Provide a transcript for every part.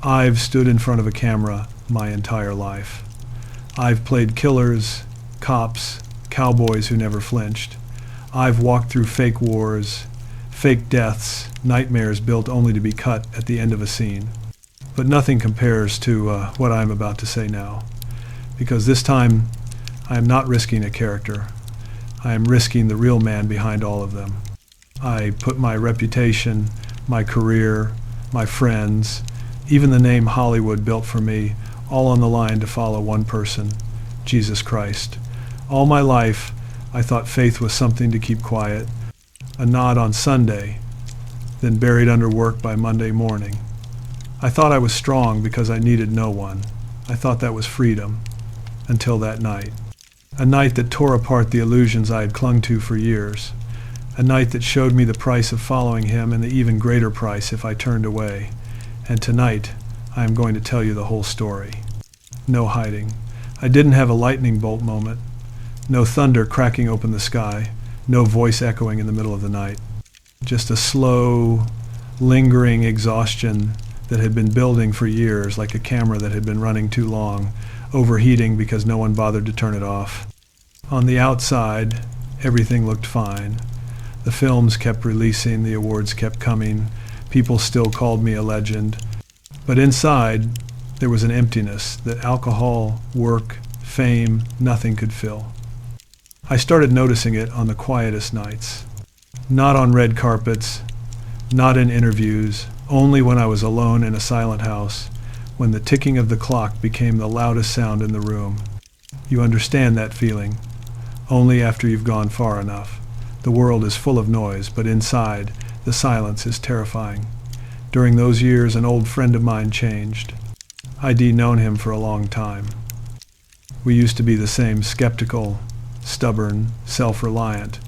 I've stood in front of a camera my entire life. I've played killers, cops, cowboys who never flinched. I've walked through fake wars, fake deaths, nightmares built only to be cut at the end of a scene. But nothing compares to what I'm about to say now, because this time I am not risking a character. I am risking the real man behind all of them. I put my reputation, my career, my friends, even the name Hollywood built for me, all on the line to follow one person, Jesus Christ. All my life, I thought faith was something to keep quiet, a nod on Sunday, then buried under work by Monday morning. I thought I was strong because I needed no one. I thought that was freedom, until that night. A night that tore apart the illusions I had clung to for years. A night that showed me the price of following him and the even greater price if I turned away. And tonight, I am going to tell you the whole story. No hiding. I didn't have a lightning bolt moment. No thunder cracking open the sky. No voice echoing in the middle of the night. Just a slow, lingering exhaustion that had been building for years, like a camera that had been running too long, overheating because no one bothered to turn it off. On the outside, everything looked fine. The films kept releasing, the awards kept coming, people still called me a legend. But inside, there was an emptiness that alcohol, work, fame, nothing could fill. I started noticing it on the quietest nights. Not on red carpets, not in interviews, only when I was alone in a silent house, when the ticking of the clock became the loudest sound in the room. You understand that feeling, only after you've gone far enough. The world is full of noise, but inside, the silence is terrifying. During those years, an old friend of mine changed. I'd known him for a long time. We used to be the same, skeptical, stubborn, self-reliant.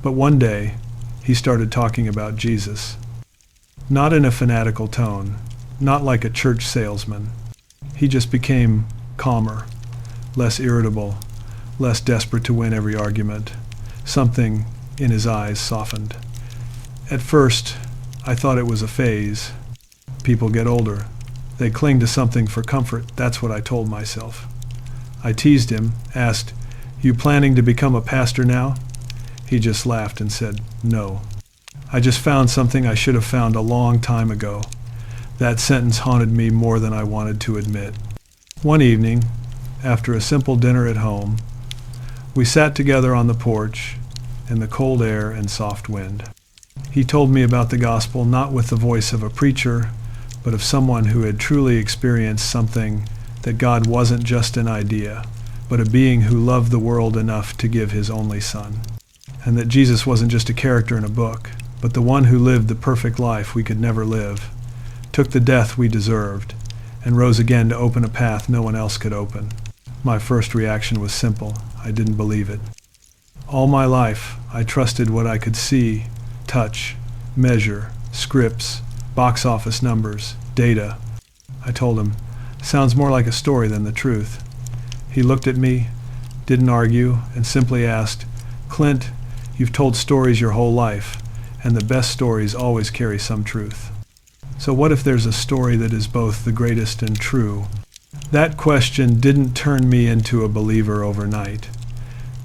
But one day, he started talking about Jesus. Not in a fanatical tone, not like a church salesman. He just became calmer, less irritable, less desperate to win every argument. Something in his eyes softened. At first, I thought it was a phase. People get older. They cling to something for comfort. That's what I told myself. I teased him, asked, "You planning to become a pastor now?" He just laughed and said, "No. I just found something I should have found a long time ago." That sentence haunted me more than I wanted to admit. One evening, after a simple dinner at home, we sat together on the porch in the cold air and soft wind. He told me about the gospel not with the voice of a preacher, but of someone who had truly experienced something, that God wasn't just an idea, but a being who loved the world enough to give his only son. And that Jesus wasn't just a character in a book, but the one who lived the perfect life we could never live, took the death we deserved, and rose again to open a path no one else could open. My first reaction was simple. I didn't believe it. All my life, I trusted what I could see, touch, measure, scripts, box office numbers, data. I told him, "Sounds more like a story than the truth." He looked at me, didn't argue, and simply asked, "Clint, you've told stories your whole life, and the best stories always carry some truth. So what if there's a story that is both the greatest and true?" That question didn't turn me into a believer overnight,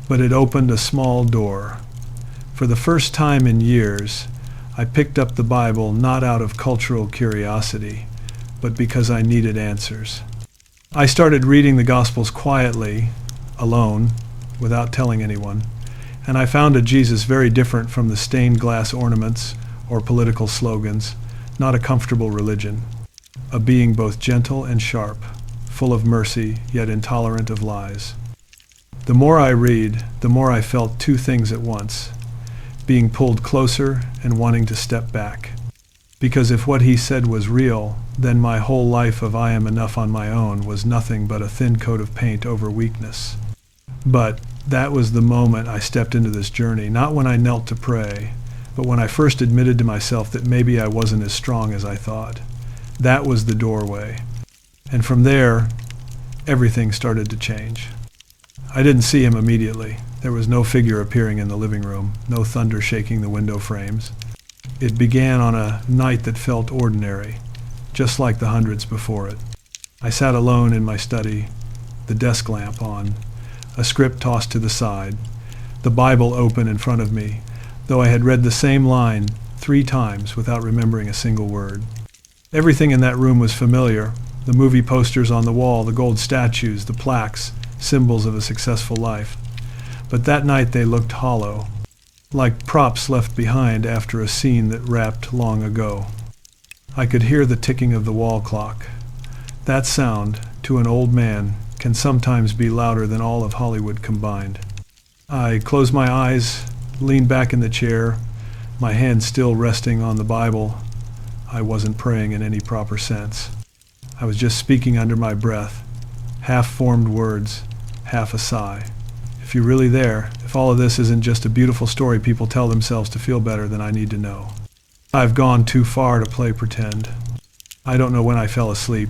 but it opened a small door. For the first time in years, I picked up the Bible not out of cultural curiosity, but because I needed answers. I started reading the Gospels quietly, alone, without telling anyone, and I found a Jesus very different from the stained glass ornaments or political slogans, not a comfortable religion, a being both gentle and sharp, full of mercy, yet intolerant of lies. The more I read, the more I felt two things at once, being pulled closer and wanting to step back. Because if what he said was real, then my whole life of I am enough on my own was nothing but a thin coat of paint over weakness. But that was the moment I stepped into this journey, not when I knelt to pray, but when I first admitted to myself that maybe I wasn't as strong as I thought. That was the doorway. And from there, everything started to change. I didn't see him immediately. There was no figure appearing in the living room, no thunder shaking the window frames. It began on a night that felt ordinary, just like the hundreds before it. I sat alone in my study, the desk lamp on, a script tossed to the side, the Bible open in front of me, though I had read the same line 3 times without remembering a single word. Everything in that room was familiar, the movie posters on the wall, the gold statues, the plaques, symbols of a successful life. But that night they looked hollow, like props left behind after a scene that wrapped long ago. I could hear the ticking of the wall clock. That sound, to an old man, can sometimes be louder than all of Hollywood combined. I closed my eyes, leaned back in the chair, my hand still resting on the Bible. I wasn't praying in any proper sense. I was just speaking under my breath, half-formed words, half a sigh. If you're really there, if all of this isn't just a beautiful story people tell themselves to feel better, then I need to know. I've gone too far to play pretend. I don't know when I fell asleep.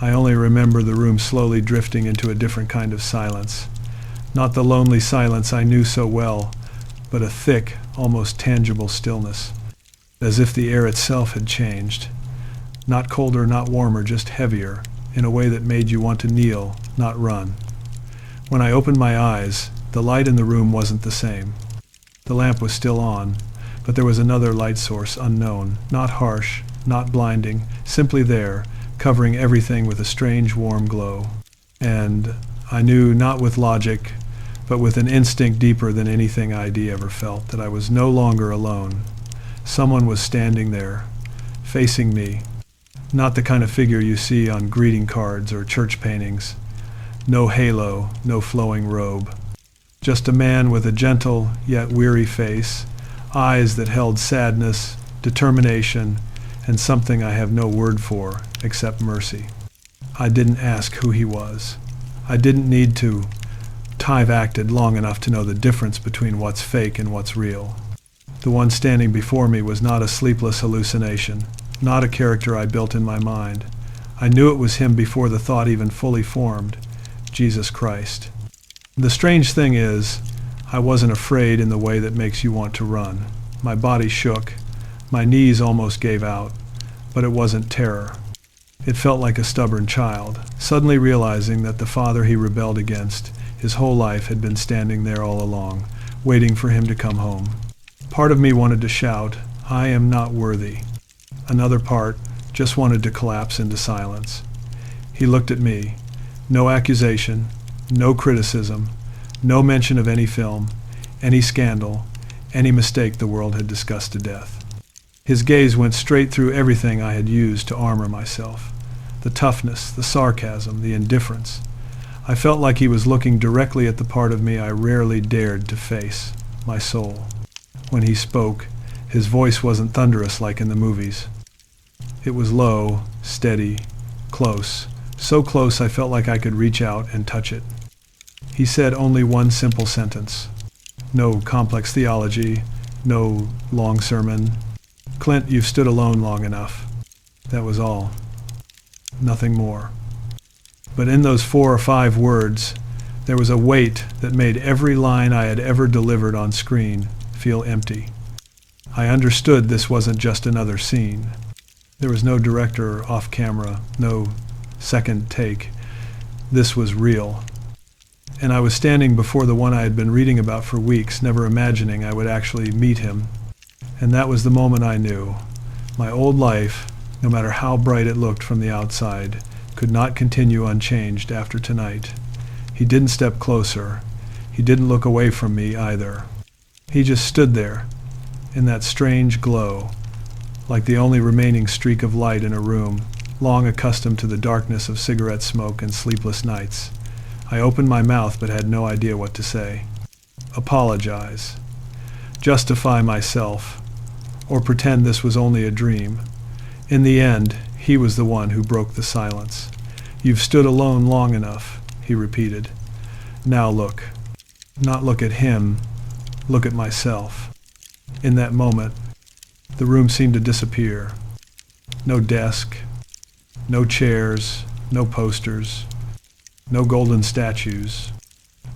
I only remember the room slowly drifting into a different kind of silence. Not the lonely silence I knew so well, but a thick, almost tangible stillness, as if the air itself had changed. Not colder, not warmer, just heavier, in a way that made you want to kneel, not run. When I opened my eyes, the light in the room wasn't the same. The lamp was still on, but there was another light source unknown, not harsh, not blinding, simply there, covering everything with a strange warm glow. And I knew, not with logic, but with an instinct deeper than anything I'd ever felt, that I was no longer alone. Someone was standing there, facing me, not the kind of figure you see on greeting cards or church paintings. No halo, no flowing robe. Just a man with a gentle yet weary face, eyes that held sadness, determination, and something I have no word for except mercy. I didn't ask who he was. I didn't need to. I've acted long enough to know the difference between what's fake and what's real. The one standing before me was not a sleepless hallucination, not a character I built in my mind. I knew it was him before the thought even fully formed, Jesus Christ. The strange thing is, I wasn't afraid in the way that makes you want to run. My body shook, my knees almost gave out, but it wasn't terror. It felt like a stubborn child, suddenly realizing that the father he rebelled against his whole life had been standing there all along, waiting for him to come home. Part of me wanted to shout, "I am not worthy." Another part just wanted to collapse into silence. He looked at me. No accusation, no criticism, no mention of any film, any scandal, any mistake the world had discussed to death. His gaze went straight through everything I had used to armor myself. The toughness, the sarcasm, the indifference. I felt like he was looking directly at the part of me I rarely dared to face, my soul. When he spoke, his voice wasn't thunderous like in the movies. It was low, steady, close, so close I felt like I could reach out and touch it. He said only one simple sentence. No complex theology, no long sermon. "Clint, you've stood alone long enough." That was all. Nothing more. But in those 4 or 5 words, there was a weight that made every line I had ever delivered on screen feel empty. I understood this wasn't just another scene. There was no director off camera, no second take. This was real. And I was standing before the one I had been reading about for weeks, never imagining I would actually meet him. And that was the moment I knew. My old life, no matter how bright it looked from the outside, could not continue unchanged after tonight. He didn't step closer. He didn't look away from me either. He just stood there, in that strange glow, like the only remaining streak of light in a room, long accustomed to the darkness of cigarette smoke and sleepless nights. I opened my mouth but had no idea what to say. Apologize. Justify myself. Or pretend this was only a dream. In the end, he was the one who broke the silence. "You've stood alone long enough," he repeated. "Now look. Not look at him. Look at myself." In that moment, the room seemed to disappear. No desk, no chairs, no posters, no golden statues.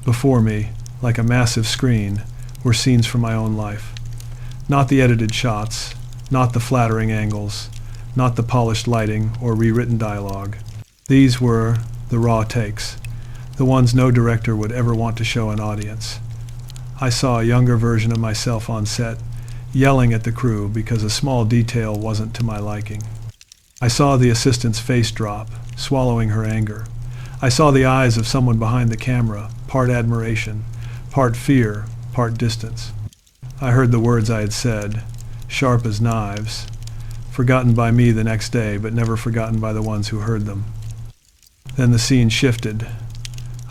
Before me, like a massive screen, were scenes from my own life. Not the edited shots, not the flattering angles, not the polished lighting or rewritten dialogue. These were the raw takes, the ones no director would ever want to show an audience. I saw a younger version of myself on set, yelling at the crew because a small detail wasn't to my liking. I saw the assistant's face drop, swallowing her anger. I saw the eyes of someone behind the camera, part admiration, part fear, part distance. I heard the words I had said, sharp as knives, forgotten by me the next day, but never forgotten by the ones who heard them. Then the scene shifted.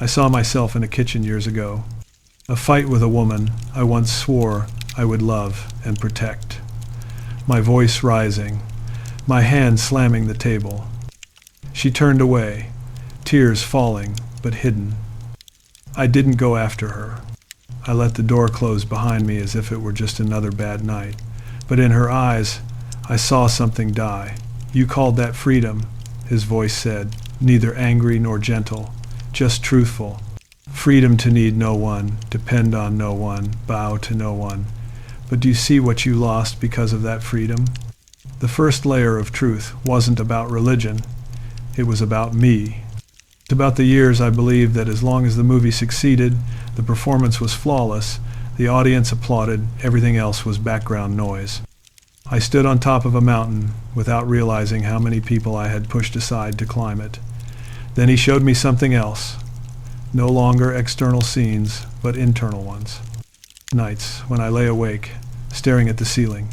I saw myself in a kitchen years ago. A fight with a woman I once swore I would love and protect. My voice rising, my hand slamming the table. She turned away, tears falling but hidden. I didn't go after her. I let the door close behind me as if it were just another bad night. But in her eyes, I saw something die. You called that freedom, his voice said, neither angry nor gentle, just truthful. Freedom to need no one, depend on no one, bow to no one. But do you see what you lost because of that freedom? The first layer of truth wasn't about religion. It was about me. It's about the years I believed that as long as the movie succeeded, the performance was flawless, the audience applauded, everything else was background noise. I stood on top of a mountain without realizing how many people I had pushed aside to climb it. Then he showed me something else. No longer external scenes, but internal ones. Nights when I lay awake, staring at the ceiling,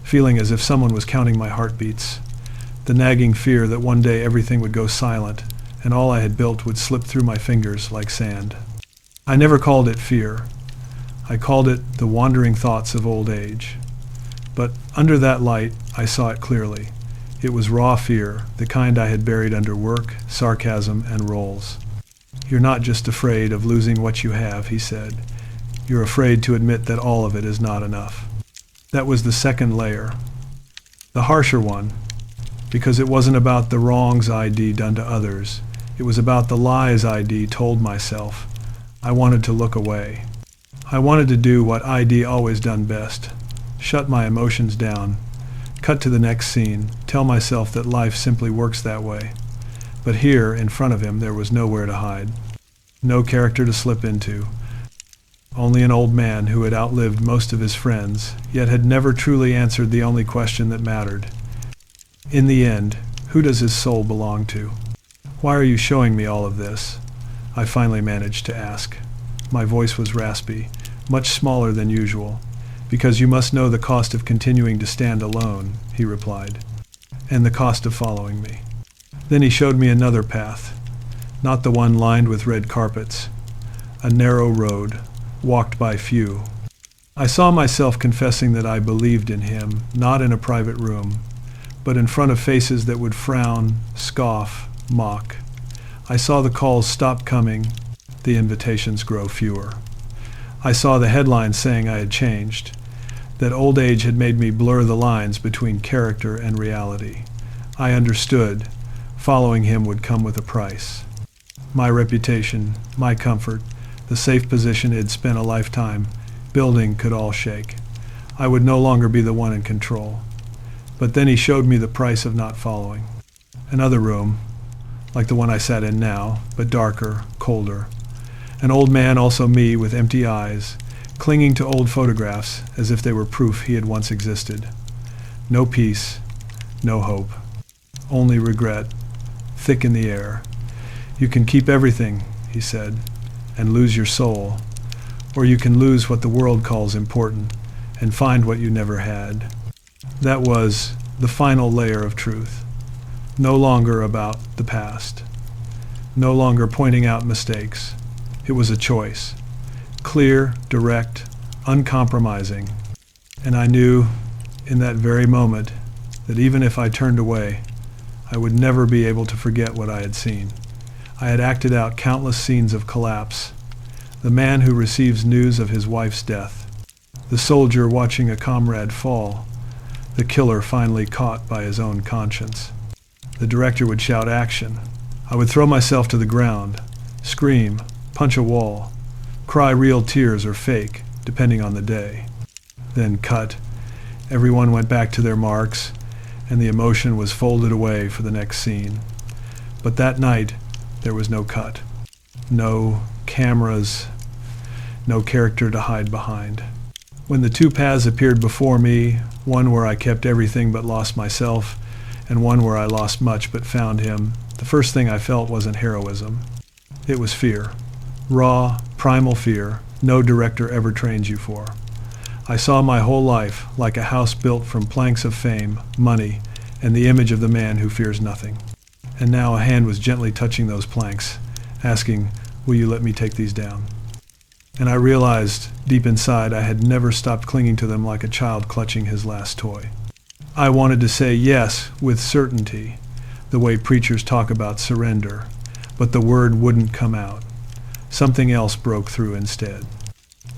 feeling as if someone was counting my heartbeats. The nagging fear that one day everything would go silent, and all I had built would slip through my fingers like sand. I never called it fear. I called it the wandering thoughts of old age. But under that light, I saw it clearly. It was raw fear, the kind I had buried under work, sarcasm, and roles. You're not just afraid of losing what you have, he said. You're afraid to admit that all of it is not enough. That was the second layer. The harsher one, because it wasn't about the wrongs I'd done to others. It was about the lies I'd told myself. I wanted to look away. I wanted to do what I'd always done best. Shut my emotions down. Cut to the next scene. Tell myself that life simply works that way. But here, in front of him, there was nowhere to hide. No character to slip into. Only an old man who had outlived most of his friends, yet had never truly answered the only question that mattered. In the end, who does his soul belong to? Why are you showing me all of this? I finally managed to ask. My voice was raspy, much smaller than usual. Because you must know the cost of continuing to stand alone, he replied, and the cost of following me. Then he showed me another path, not the one lined with red carpets, a narrow road, walked by few. I saw myself confessing that I believed in him, not in a private room, but in front of faces that would frown, scoff, mock. I saw the calls stop coming, the invitations grow fewer. I saw the headlines saying I had changed, that old age had made me blur the lines between character and reality. I understood following him would come with a price. My reputation, my comfort, the safe position he'd spent a lifetime building could all shake. I would no longer be the one in control. But then he showed me the price of not following. Another room, like the one I sat in now, but darker, colder. An old man, also me, with empty eyes, clinging to old photographs as if they were proof he had once existed. No peace, no hope, only regret, thick in the air. You can keep everything, he said, and lose your soul, or you can lose what the world calls important and find what you never had. That was the final layer of truth, no longer about the past, no longer pointing out mistakes. It was a choice, clear, direct, uncompromising, and I knew in that very moment that even if I turned away, I would never be able to forget what I had seen. I had acted out countless scenes of collapse, the man who receives news of his wife's death, the soldier watching a comrade fall, the killer finally caught by his own conscience. The director would shout action. I would throw myself to the ground, scream, punch a wall, cry real tears or fake, depending on the day. Then cut. Everyone went back to their marks, and the emotion was folded away for the next scene. But that night, there was no cut, no cameras, no character to hide behind. When the two paths appeared before me, one where I kept everything but lost myself, and one where I lost much but found him, the first thing I felt wasn't heroism. It was fear. Raw, primal fear no director ever trains you for. I saw my whole life like a house built from planks of fame, money, and the image of the man who fears nothing. And now a hand was gently touching those planks, asking, "Will you let me take these down?" And I realized, deep inside, I had never stopped clinging to them like a child clutching his last toy. I wanted to say yes with certainty, the way preachers talk about surrender, but the word wouldn't come out. Something else broke through instead.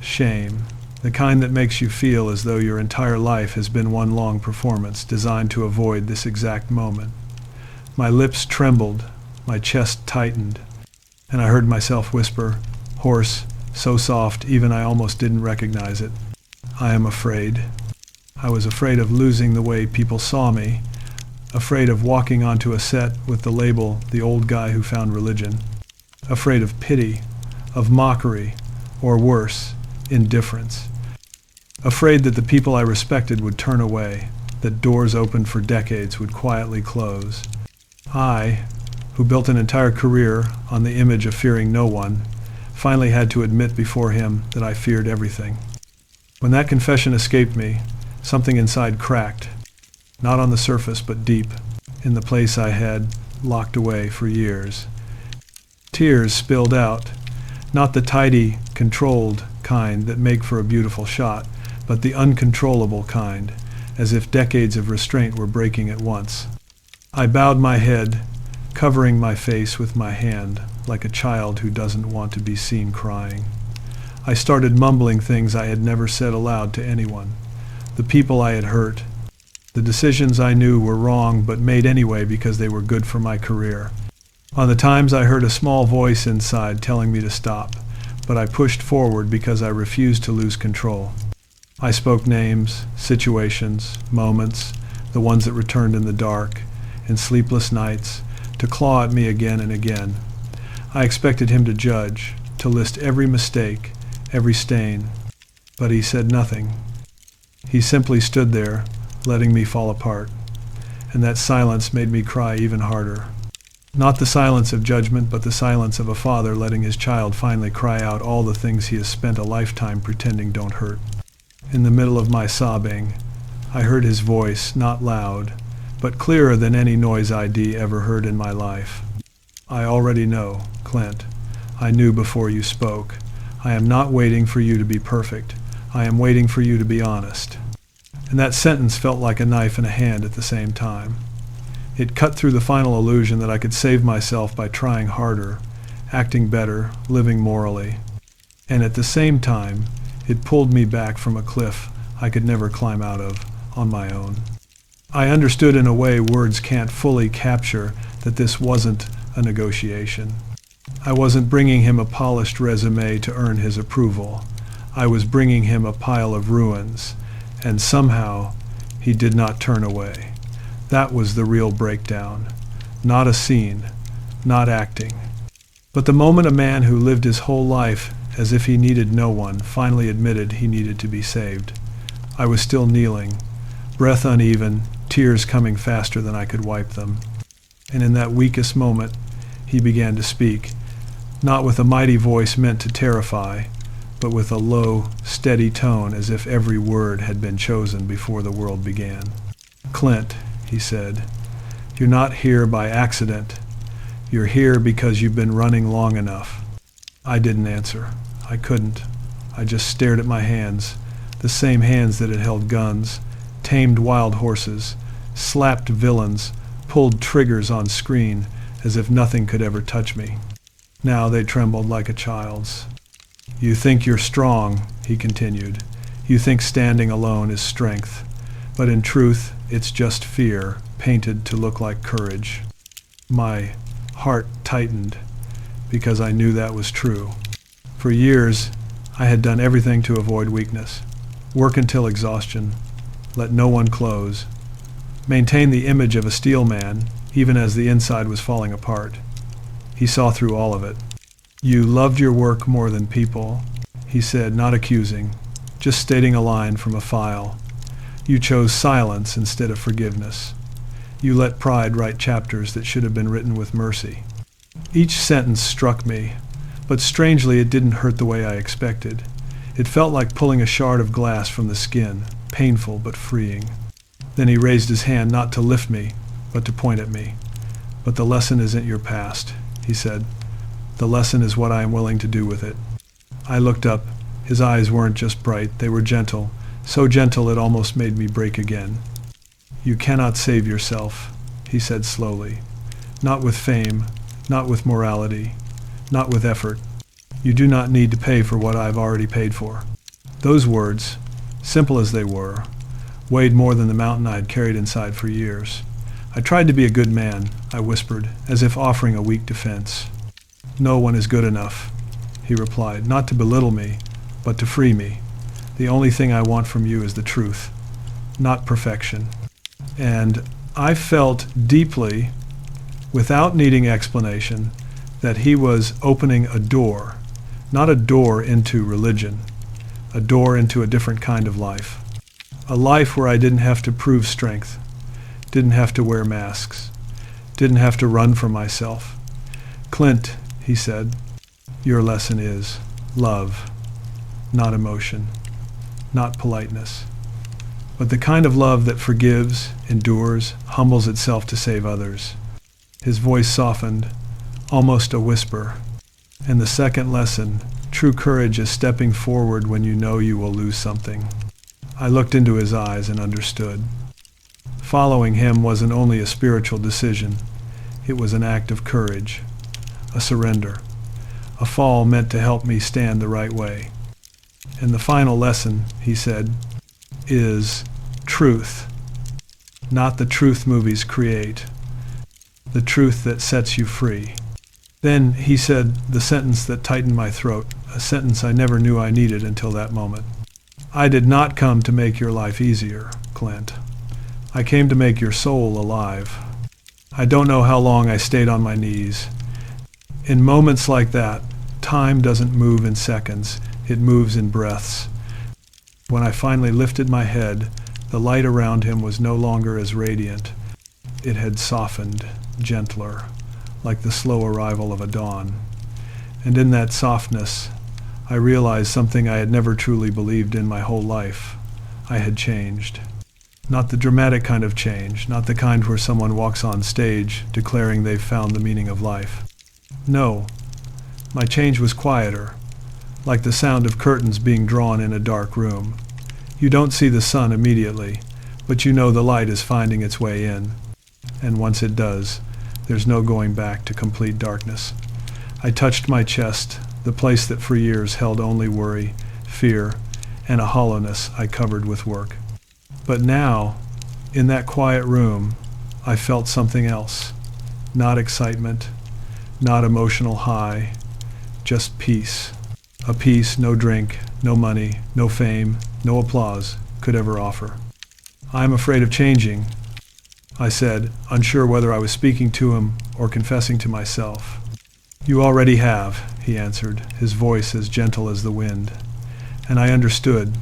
Shame, the kind that makes you feel as though your entire life has been one long performance designed to avoid this exact moment. My lips trembled, my chest tightened, and I heard myself whisper, hoarse, so soft even I almost didn't recognize it, "I am afraid." I was afraid of losing the way people saw me, afraid of walking onto a set with the label "the old guy who found religion," afraid of pity, of mockery, or worse, indifference, afraid that the people I respected would turn away, that doors opened for decades would quietly close. I, who built an entire career on the image of fearing no one, finally had to admit before him that I feared everything. When that confession escaped me, something inside cracked, not on the surface but deep, in the place I had locked away for years. Tears spilled out, not the tidy, controlled kind that make for a beautiful shot, but the uncontrollable kind, as if decades of restraint were breaking at once. I bowed my head, covering my face with my hand, like a child who doesn't want to be seen crying. I started mumbling things I had never said aloud to anyone, the people I had hurt, the decisions I knew were wrong but made anyway because they were good for my career. On the times I heard a small voice inside telling me to stop, but I pushed forward because I refused to lose control. I spoke names, situations, moments, the ones that returned in the dark, in sleepless nights, to claw at me again and again. I expected him to judge, to list every mistake, every stain, but he said nothing. He simply stood there, letting me fall apart, and that silence made me cry even harder. Not the silence of judgment, but the silence of a father letting his child finally cry out all the things he has spent a lifetime pretending don't hurt. In the middle of my sobbing, I heard his voice, not loud, but clearer than any noise ID ever heard in my life. "I already know, Clint. I knew before you spoke. I am not waiting for you to be perfect. I am waiting for you to be honest." And that sentence felt like a knife in a hand at the same time. It cut through the final illusion that I could save myself by trying harder, acting better, living morally. And at the same time, it pulled me back from a cliff I could never climb out of on my own. I understood in a way words can't fully capture that this wasn't a negotiation. I wasn't bringing him a polished resume to earn his approval. I was bringing him a pile of ruins, and somehow he did not turn away. That was the real breakdown. Not a scene, not acting. But the moment a man who lived his whole life as if he needed no one finally admitted he needed to be saved, I was still kneeling, breath uneven, tears coming faster than I could wipe them. And in that weakest moment, he began to speak, not with a mighty voice meant to terrify, but with a low, steady tone as if every word had been chosen before the world began. "Clint," he said, "you're not here by accident. You're here because you've been running long enough." I didn't answer. I couldn't. I just stared at my hands, the same hands that had held guns, tamed wild horses, slapped villains, pulled triggers on screen as if nothing could ever touch me. Now they trembled like a child's. "You think you're strong," he continued. "You think standing alone is strength. But in truth, it's just fear, painted to look like courage." My heart tightened because I knew that was true. For years, I had done everything to avoid weakness. Work until exhaustion. Let no one close. maintain the image of a steel man, even as the inside was falling apart. He saw through all of it. "You loved your work more than people," he said, not accusing, just stating a line from a file. "You chose silence instead of forgiveness. You let pride write chapters that should have been written with mercy." Each sentence struck me, but strangely it didn't hurt the way I expected. It felt like pulling a shard of glass from the skin, painful but freeing. Then he raised his hand not to lift me, but to point at me. "But the lesson isn't your past," he said. "The lesson is what I am willing to do with it." I looked up. His eyes weren't just bright, they were gentle, so gentle it almost made me break again. "You cannot save yourself," he said slowly. "Not with fame, not with morality, not with effort. You do not need to pay for what I've already paid for." Those words, simple as they were, weighed more than the mountain I had carried inside for years. "I tried to be a good man," I whispered, as if offering a weak defense. "No one is good enough," he replied, "not to belittle me, but to free me. The only thing I want from you is the truth, not perfection." And I felt deeply, without needing explanation, that he was opening a door, not a door into religion, a door into a different kind of life. A life where I didn't have to prove strength, didn't have to wear masks, didn't have to run from myself. "Clint," he said, "your lesson is love, not emotion, not politeness, but the kind of love that forgives, endures, humbles itself to save others." His voice softened, almost a whisper. "And the second lesson, true courage is stepping forward when you know you will lose something." I looked into his eyes and understood. Following him wasn't only a spiritual decision, it was an act of courage, a surrender, a fall meant to help me stand the right way. "And the final lesson," he said, "is truth. Not the truth movies create, the truth that sets you free." Then he said the sentence that tightened my throat, a sentence I never knew I needed until that moment. "I did not come to make your life easier, Clint. I came to make your soul alive." I don't know how long I stayed on my knees. In moments like that, time doesn't move in seconds, it moves in breaths. When I finally lifted my head, the light around him was no longer as radiant. It had softened, gentler, like the slow arrival of a dawn. And in that softness, I realized something I had never truly believed in my whole life. I had changed. Not the dramatic kind of change, not the kind where someone walks on stage declaring they've found the meaning of life. No, my change was quieter, like the sound of curtains being drawn in a dark room. You don't see the sun immediately, but you know the light is finding its way in. And once it does, there's no going back to complete darkness. I touched my chest, the place that for years held only worry, fear, and a hollowness I covered with work. But now, in that quiet room, I felt something else. Not excitement, not emotional high, just peace. A peace no drink, no money, no fame, no applause could ever offer. "I'm afraid of changing," I said, unsure whether I was speaking to him or confessing to myself. "You already have," he answered, his voice as gentle as the wind. And I understood.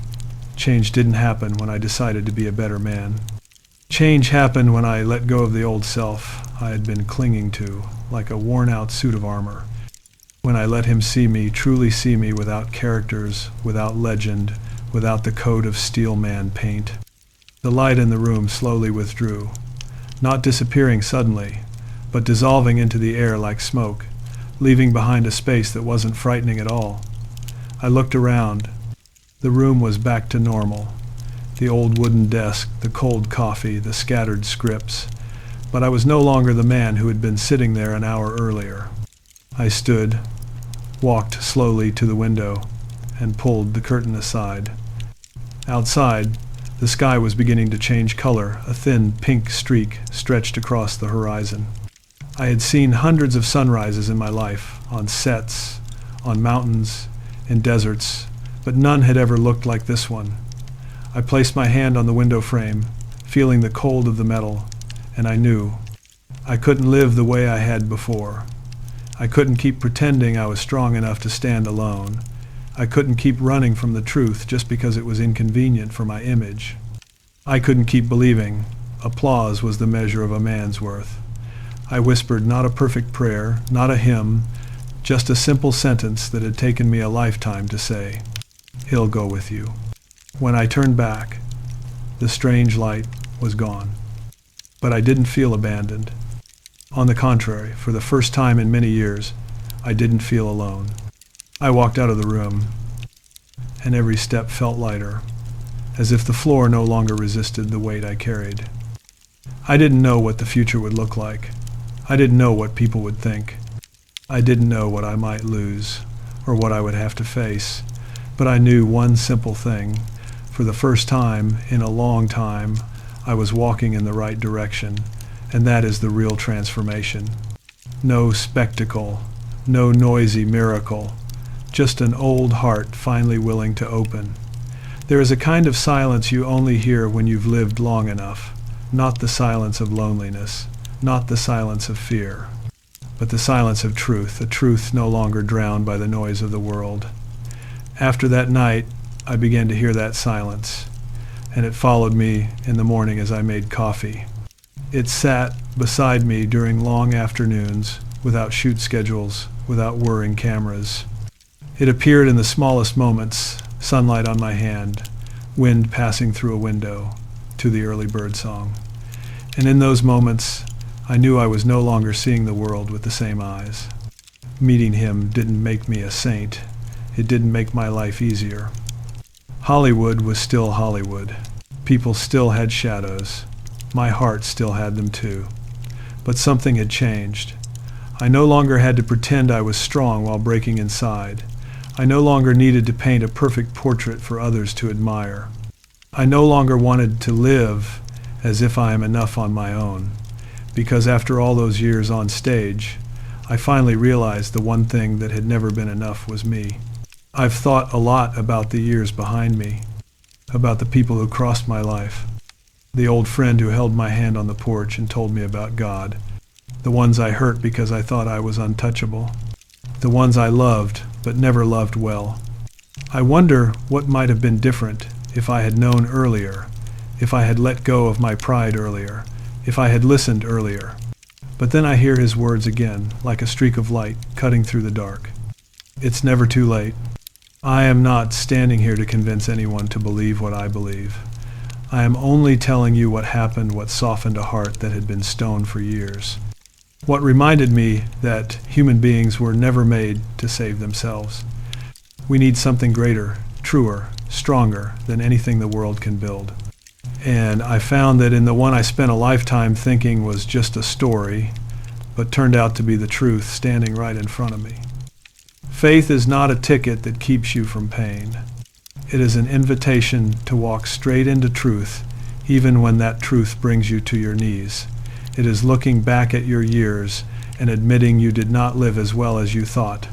Change didn't happen when I decided to be a better man. Change happened when I let go of the old self I had been clinging to, like a worn-out suit of armor. When I let him see me, truly see me, without characters, without legend, without the coat of steel man paint. The light in the room slowly withdrew, not disappearing suddenly, but dissolving into the air like smoke, leaving behind a space that wasn't frightening at all. I looked around. The room was back to normal. The old wooden desk, the cold coffee, the scattered scripts. But I was no longer the man who had been sitting there an hour earlier. I stood, walked slowly to the window, and pulled the curtain aside. Outside, the sky was beginning to change color. A thin pink streak stretched across the horizon. I had seen hundreds of sunrises in my life, on sets, on mountains, in deserts, but none had ever looked like this one. I placed my hand on the window frame, feeling the cold of the metal, and I knew I couldn't live the way I had before. I couldn't keep pretending I was strong enough to stand alone. I couldn't keep running from the truth just because it was inconvenient for my image. I couldn't keep believing applause was the measure of a man's worth. I whispered not a perfect prayer, not a hymn, just a simple sentence that had taken me a lifetime to say, "He'll go with you." When I turned back, the strange light was gone. But I didn't feel abandoned. On the contrary, for the first time in many years, I didn't feel alone. I walked out of the room, and every step felt lighter, as if the floor no longer resisted the weight I carried. I didn't know what the future would look like. I didn't know what people would think. I didn't know what I might lose, or what I would have to face, but I knew one simple thing. For the first time in a long time, I was walking in the right direction, and that is the real transformation. No spectacle, no noisy miracle, just an old heart finally willing to open. There is a kind of silence you only hear when you've lived long enough, not the silence of loneliness, not the silence of fear, but the silence of truth, a truth no longer drowned by the noise of the world. After that night, I began to hear that silence, and it followed me in the morning as I made coffee. It sat beside me during long afternoons, without shoot schedules, without whirring cameras. It appeared in the smallest moments, sunlight on my hand, wind passing through a window, to the early bird song. And in those moments, I knew I was no longer seeing the world with the same eyes. Meeting him didn't make me a saint. It didn't make my life easier. Hollywood was still Hollywood. People still had shadows. My heart still had them too. But something had changed. I no longer had to pretend I was strong while breaking inside. I no longer needed to paint a perfect portrait for others to admire. I no longer wanted to live as if I am enough on my own, because after all those years on stage, I finally realized the one thing that had never been enough was me. I've thought a lot about the years behind me, about the people who crossed my life, the old friend who held my hand on the porch and told me about God, the ones I hurt because I thought I was untouchable, the ones I loved but never loved well. I wonder what might have been different if I had known earlier, if I had let go of my pride earlier, if I had listened earlier. But then I hear his words again, like a streak of light cutting through the dark. It's never too late. I am not standing here to convince anyone to believe what I believe. I am only telling you what happened, what softened a heart that had been stone for years. What reminded me that human beings were never made to save themselves. We need something greater, truer, stronger than anything the world can build. And I found that in the one I spent a lifetime thinking was just a story, but turned out to be the truth standing right in front of me. Faith is not a ticket that keeps you from pain. It is an invitation to walk straight into truth, even when that truth brings you to your knees. It is looking back at your years and admitting you did not live as well as you thought.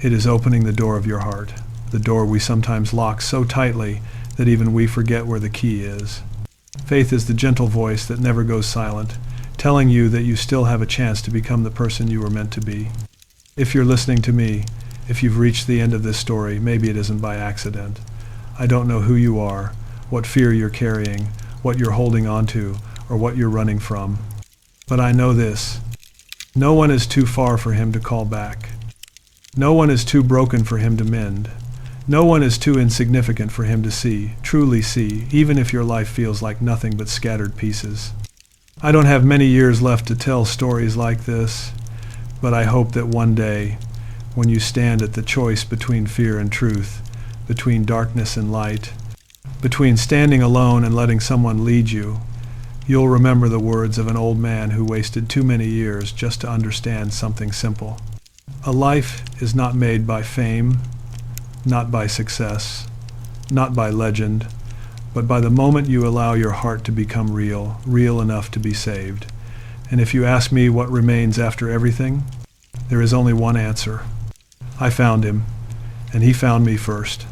It is opening the door of your heart, the door we sometimes lock so tightly that even we forget where the key is. Faith is the gentle voice that never goes silent, telling you that you still have a chance to become the person you were meant to be. If you're listening to me, if you've reached the end of this story, maybe it isn't by accident. I don't know who you are, what fear you're carrying, what you're holding on to, or what you're running from. But I know this. No one is too far for him to call back. No one is too broken for him to mend. No one is too insignificant for him to see, truly see, even if your life feels like nothing but scattered pieces. I don't have many years left to tell stories like this, but I hope that one day, when you stand at the choice between fear and truth, between darkness and light, between standing alone and letting someone lead you, you'll remember the words of an old man who wasted too many years just to understand something simple. A life is not made by fame, not by success, not by legend, but by the moment you allow your heart to become real, real enough to be saved. And if you ask me what remains after everything, there is only one answer. I found him, and he found me first.